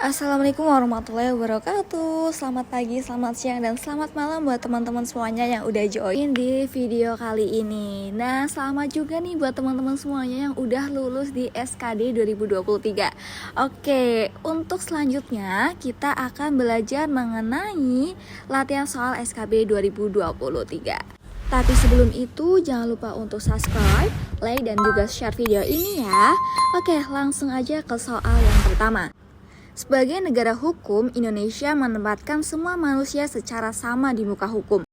Assalamualaikum warahmatullahi wabarakatuh. Selamat pagi, selamat siang, dan selamat malam buat teman-teman semuanya yang udah join di video kali ini. Nah, selamat juga nih buat teman-teman semuanya yang udah lulus di SKD 2023. Oke, untuk selanjutnya kita akan belajar mengenai latihan soal SKB 2023. Tapi sebelum itu jangan lupa untuk subscribe, like, dan juga share video ini ya. Oke, langsung aja ke soal yang pertama. Sebagai negara hukum, Indonesia menempatkan semua manusia secara sama di muka hukum.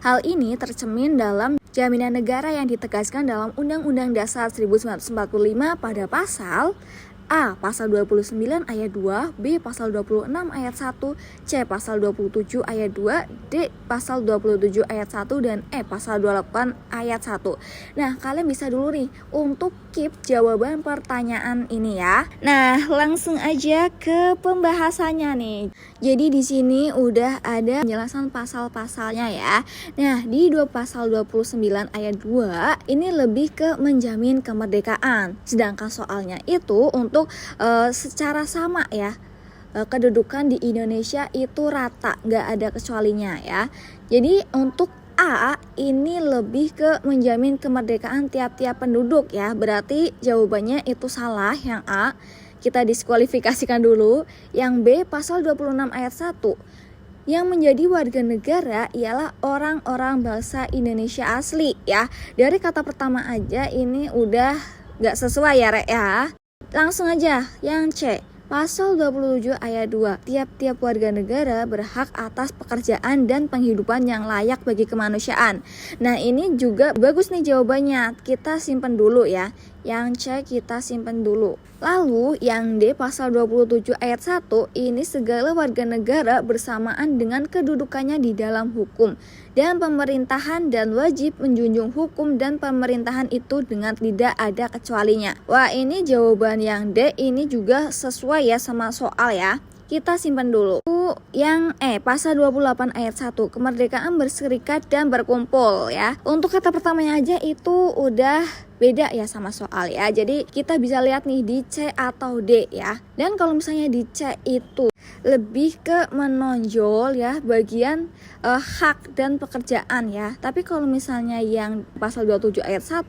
Hal ini tercermin dalam jaminan negara yang ditegaskan dalam Undang-Undang Dasar 1945 pada pasal A. Pasal 29 ayat 2, B. Pasal 26 ayat 1, C. Pasal 27 ayat 2, D. Pasal 27 ayat 1, dan E. Pasal 28 ayat 1. Nah, kalian bisa dulu nih untuk keep jawaban pertanyaan ini ya. Nah, langsung aja ke pembahasannya nih. Jadi di sini udah ada penjelasan pasal-pasalnya ya. Nah, di pasal 29 ayat 2 ini lebih ke menjamin kemerdekaan. Sedangkan soalnya itu untuk secara sama ya, kedudukan di Indonesia itu rata, nggak ada kecualinya ya. Jadi untuk A ini lebih ke menjamin kemerdekaan tiap-tiap penduduk ya. Berarti jawabannya itu salah, yang A kita diskualifikasikan dulu. Yang B pasal 26 ayat 1, yang menjadi warga negara ialah orang-orang bangsa Indonesia asli ya. Dari kata pertama aja ini udah nggak sesuai ya Rek ya. Langsung aja yang C, pasal 27 ayat 2, tiap-tiap warga negara berhak atas pekerjaan dan penghidupan yang layak bagi kemanusiaan. Nah, ini juga bagus nih jawabannya, kita simpen dulu ya. Yang C kita simpen dulu. Lalu yang D pasal 27 ayat 1, ini segala warga negara bersamaan dengan kedudukannya di dalam hukum dan pemerintahan dan wajib menjunjung hukum dan pemerintahan itu dengan tidak ada kecualinya. Wah, ini jawaban yang D ini juga sesuai ya sama soal ya. Kita simpan dulu. Yang E pasal 28 ayat 1, kemerdekaan berserikat dan berkumpul ya. Untuk kata pertamanya aja itu udah beda ya sama soal ya. Jadi kita bisa lihat nih di C atau D ya. Dan kalau misalnya di C itu lebih ke menonjol ya bagian hak dan pekerjaan ya. Tapi kalau misalnya yang pasal 27 ayat 1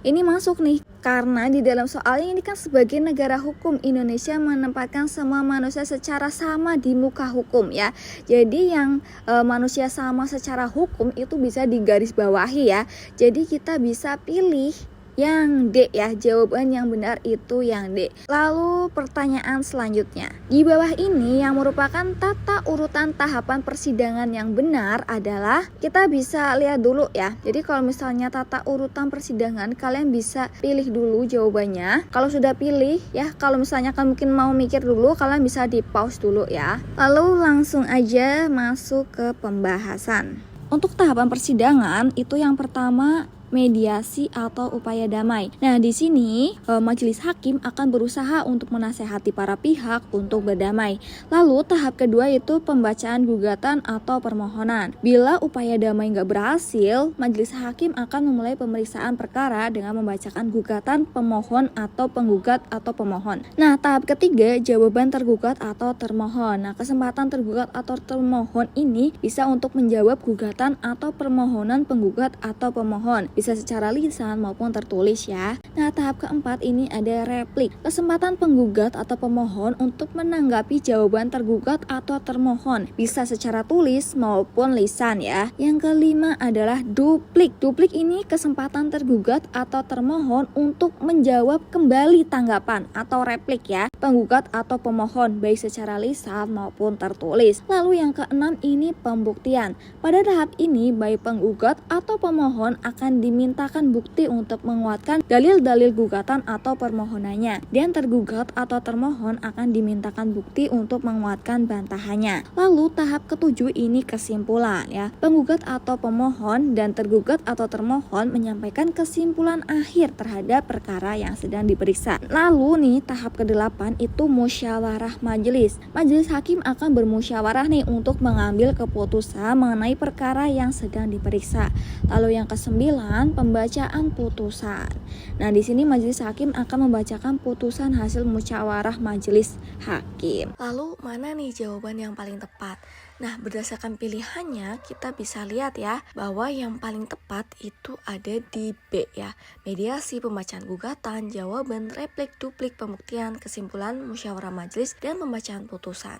ini masuk nih, karena di dalam soalnya ini kan sebagai negara hukum, Indonesia menempatkan semua manusia secara sama di muka hukum ya. Jadi yang manusia sama secara hukum itu bisa digarisbawahi ya. Jadi kita bisa pilih yang D ya, jawaban yang benar itu yang D. Lalu pertanyaan selanjutnya. Di bawah ini yang merupakan tata urutan tahapan persidangan yang benar adalah, kita bisa lihat dulu ya. Jadi kalau misalnya tata urutan persidangan, kalian bisa pilih dulu jawabannya. Kalau sudah pilih ya, kalau misalnya kalian mungkin mau mikir dulu, kalian bisa di pause dulu ya. Lalu langsung aja masuk ke pembahasan. Untuk tahapan persidangan itu yang pertama mediasi atau upaya damai. Nah, di sini majelis hakim akan berusaha untuk menasehati para pihak untuk berdamai. Lalu tahap kedua itu pembacaan gugatan atau permohonan. Bila upaya damai nggak berhasil, majelis hakim akan memulai pemeriksaan perkara dengan membacakan gugatan pemohon atau penggugat atau pemohon. Nah, tahap ketiga jawaban tergugat atau termohon. Nah, kesempatan tergugat atau termohon ini bisa untuk menjawab gugatan atau permohonan penggugat atau pemohon. Bisa secara lisan maupun tertulis ya. Nah, tahap keempat ini ada replik. Kesempatan penggugat atau pemohon untuk menanggapi jawaban tergugat atau termohon. Bisa secara tulis maupun lisan ya. Yang kelima adalah duplik. Duplik ini kesempatan tergugat atau termohon untuk menjawab kembali tanggapan atau replik ya, penggugat atau pemohon baik secara lisan maupun tertulis. Lalu yang keenam ini pembuktian. Pada tahap ini baik penggugat atau pemohon akan dimintakan bukti untuk menguatkan dalil-dalil gugatan atau permohonannya, dan tergugat atau termohon akan dimintakan bukti untuk menguatkan bantahannya. Lalu tahap ketujuh ini kesimpulan ya. Penggugat atau pemohon dan tergugat atau termohon menyampaikan kesimpulan akhir terhadap perkara yang sedang diperiksa. Lalu nih tahap ke-8 itu musyawarah majelis. Majelis hakim akan bermusyawarah nih untuk mengambil keputusan mengenai perkara yang sedang diperiksa. Lalu yang ke-9 kemudian pembacaan putusan. Nah, di sini majelis hakim akan membacakan putusan hasil musyawarah majelis hakim. Lalu mana nih jawaban yang paling tepat? Nah, berdasarkan pilihannya kita bisa lihat ya bahwa yang paling tepat itu ada di B ya. Mediasi, pembacaan gugatan, jawaban, replik, duplik, pembuktian, kesimpulan, musyawarah majelis, dan pembacaan putusan.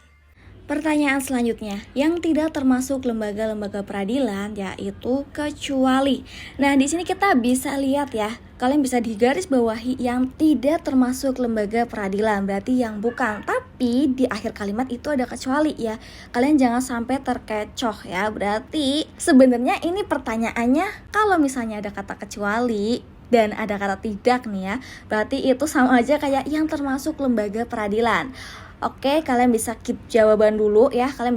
Pertanyaan selanjutnya, yang tidak termasuk lembaga-lembaga peradilan yaitu kecuali. Nah, di sini kita bisa lihat ya, kalian bisa digaris bawahi yang tidak termasuk lembaga peradilan, berarti yang bukan. Tapi di akhir kalimat itu ada kecuali ya. Kalian jangan sampai terkecoh ya. Berarti sebenarnya ini pertanyaannya kalau misalnya ada kata kecuali dan ada kata tidak nih ya, berarti itu sama aja kayak yang termasuk lembaga peradilan. Oke, kalian bisa keep jawaban dulu ya. Kalau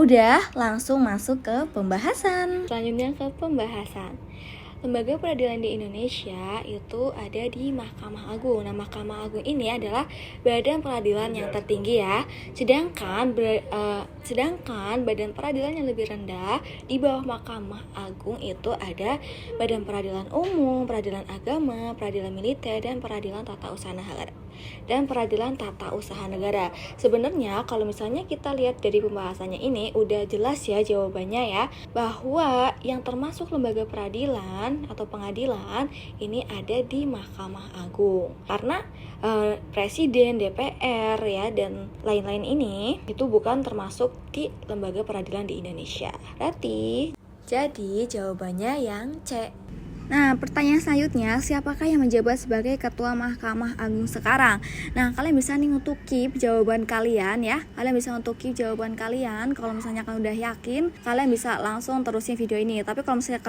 udah, langsung masuk ke pembahasan. Selanjutnya ke pembahasan. Lembaga peradilan di Indonesia itu ada di Mahkamah Agung. Nah, Mahkamah Agung ini adalah badan peradilan yang tertinggi ya. Sedangkan badan peradilan yang lebih rendah di bawah Mahkamah Agung itu ada Badan Peradilan Umum, Peradilan Agama, Peradilan Militer, dan Peradilan Tata Usaha Negara. Sebenarnya kalau misalnya kita lihat dari pembahasannya ini udah jelas ya jawabannya ya, bahwa yang termasuk lembaga peradilan atau pengadilan ini ada di Mahkamah Agung. Karena presiden, DPR ya dan lain-lain ini itu bukan termasuk di lembaga peradilan di Indonesia. Jadi jawabannya yang C. Nah, pertanyaan selanjutnya, siapakah yang menjabat sebagai Ketua Mahkamah Agung sekarang? Nah, kalian bisa nih untuk keep jawaban kalian ya. Kalau misalnya kalian udah yakin, kalian bisa langsung terusin video ini. Tapi kalau misalnya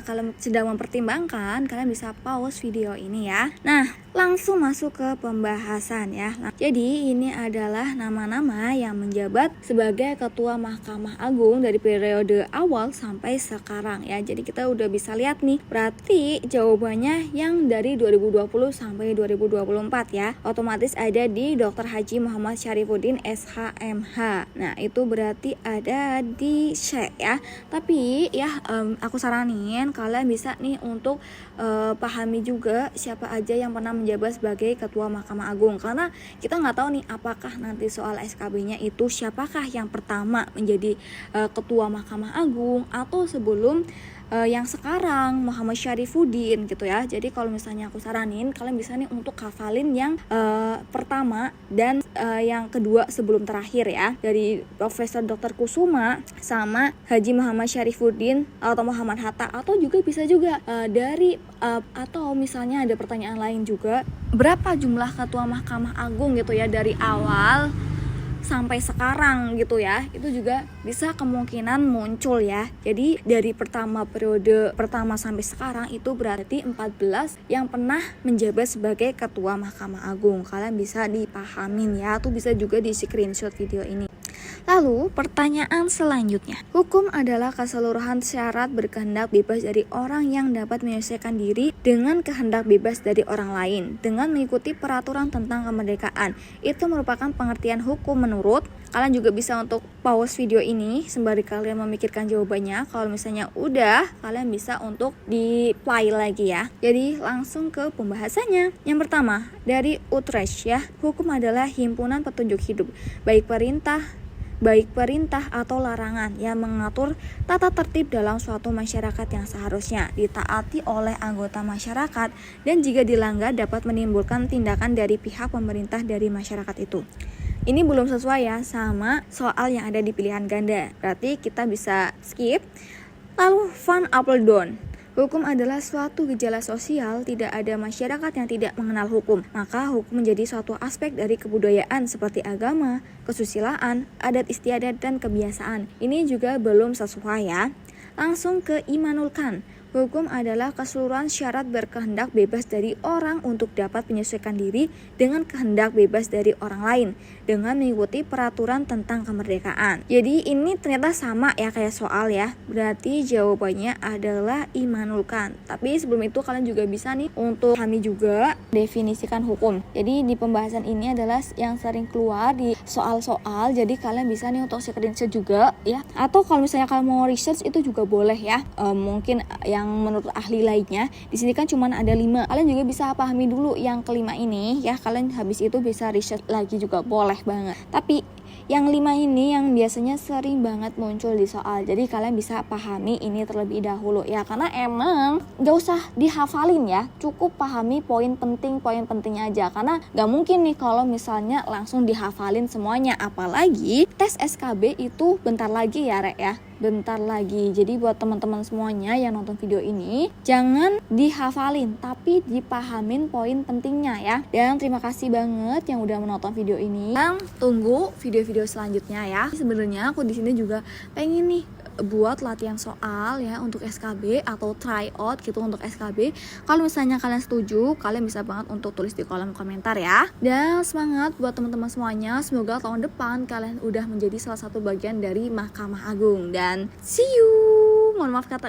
kalian sedang mempertimbangkan, kalian bisa pause video ini ya. Nah, langsung masuk ke pembahasan ya. Jadi, ini adalah nama-nama yang menjabat sebagai Ketua Mahkamah Agung dari periode awal sampai sekarang ya. Jadi kita udah bisa lihat nih, berarti jawabannya yang dari 2020 sampai 2024 ya. Otomatis ada di Dr. Haji Muhammad Syarifuddin SHMH. Nah, itu berarti ada di C ya. Tapi ya aku saranin kalian bisa nih untuk pahami juga siapa aja yang pernah menjabat sebagai Ketua Mahkamah Agung, karena kita nggak tahu nih apakah nanti soal SKB-nya itu siapakah yang pertama menjadi Ketua Mahkamah Agung atau sebelum yang sekarang Muhammad Syarifuddin gitu ya. Jadi kalau misalnya aku saranin kalian bisa nih untuk hafalin yang pertama dan yang kedua sebelum terakhir ya, dari Profesor Dr. Kusuma sama Haji Muhammad Syarifuddin atau Muhammad Hatta, atau juga bisa juga dari atau misalnya ada pertanyaan lain juga, berapa jumlah Ketua Mahkamah Agung gitu ya dari awal sampai sekarang gitu ya, itu juga bisa kemungkinan muncul ya. Jadi dari periode pertama sampai sekarang itu berarti 14 yang pernah menjabat sebagai Ketua Mahkamah Agung. Kalian bisa dipahamin ya, atau bisa juga di screenshot video ini. Lalu pertanyaan selanjutnya, hukum adalah keseluruhan syarat berkehendak bebas dari orang yang dapat menyelesaikan diri dengan kehendak bebas dari orang lain dengan mengikuti peraturan tentang kemerdekaan. Itu merupakan pengertian hukum menurut. Kalian juga bisa untuk pause video ini sembari kalian memikirkan jawabannya. Kalau misalnya udah, kalian bisa untuk di play lagi ya. Jadi langsung ke pembahasannya. Yang pertama, dari Utrecht ya, hukum adalah himpunan petunjuk hidup, baik perintah atau larangan yang mengatur tata tertib dalam suatu masyarakat yang seharusnya ditaati oleh anggota masyarakat dan jika dilanggar dapat menimbulkan tindakan dari pihak pemerintah dari masyarakat itu. Ini belum sesuai ya sama soal yang ada di pilihan ganda, berarti kita bisa skip. Lalu Van Apeldoorn, hukum adalah suatu gejala sosial, tidak ada masyarakat yang tidak mengenal hukum. Maka hukum menjadi suatu aspek dari kebudayaan seperti agama, kesusilaan, adat istiadat, dan kebiasaan. Ini juga belum sesuai ya. Langsung ke Immanuel Kant. Hukum adalah keseluruhan syarat berkehendak bebas dari orang untuk dapat menyesuaikan diri dengan kehendak bebas dari orang lain dengan mengikuti peraturan tentang kemerdekaan. Jadi ini ternyata sama ya kayak soal ya. Berarti jawabannya adalah Immanuel Kant. Tapi sebelum itu kalian juga bisa nih untuk kami juga definisikan hukum. Jadi di pembahasan ini adalah yang sering keluar di soal-soal. Jadi kalian bisa nih untuk screenshot juga ya. Atau kalau misalnya kalian mau research itu juga boleh ya. Mungkin yang menurut ahli lainnya. Di sini kan cuma ada 5. Kalian juga bisa pahami dulu yang kelima ini ya. Kalian habis itu bisa research lagi juga boleh banget. Tapi yang 5 ini yang biasanya sering banget muncul di soal. Jadi kalian bisa pahami ini terlebih dahulu ya. Karena emang gak usah dihafalin ya. Cukup pahami poin pentingnya aja. Karena gak mungkin nih kalau misalnya langsung dihafalin semuanya. Apalagi tes SKB itu bentar lagi ya Rek ya. Bentar lagi. Jadi buat teman-teman semuanya yang nonton video ini, jangan dihafalin tapi dipahamin poin pentingnya ya. Dan terima kasih banget yang udah menonton video ini. Dan tunggu video-video selanjutnya ya. Sebenarnya aku di sini juga pengen nih buat latihan soal ya untuk SKB atau try out gitu untuk SKB. Kalau misalnya kalian setuju, kalian bisa banget untuk tulis di kolom komentar ya. Dan semangat buat teman-teman semuanya. Semoga tahun depan kalian udah menjadi salah satu bagian dari Mahkamah Agung. Dan see you. Mohon maaf kata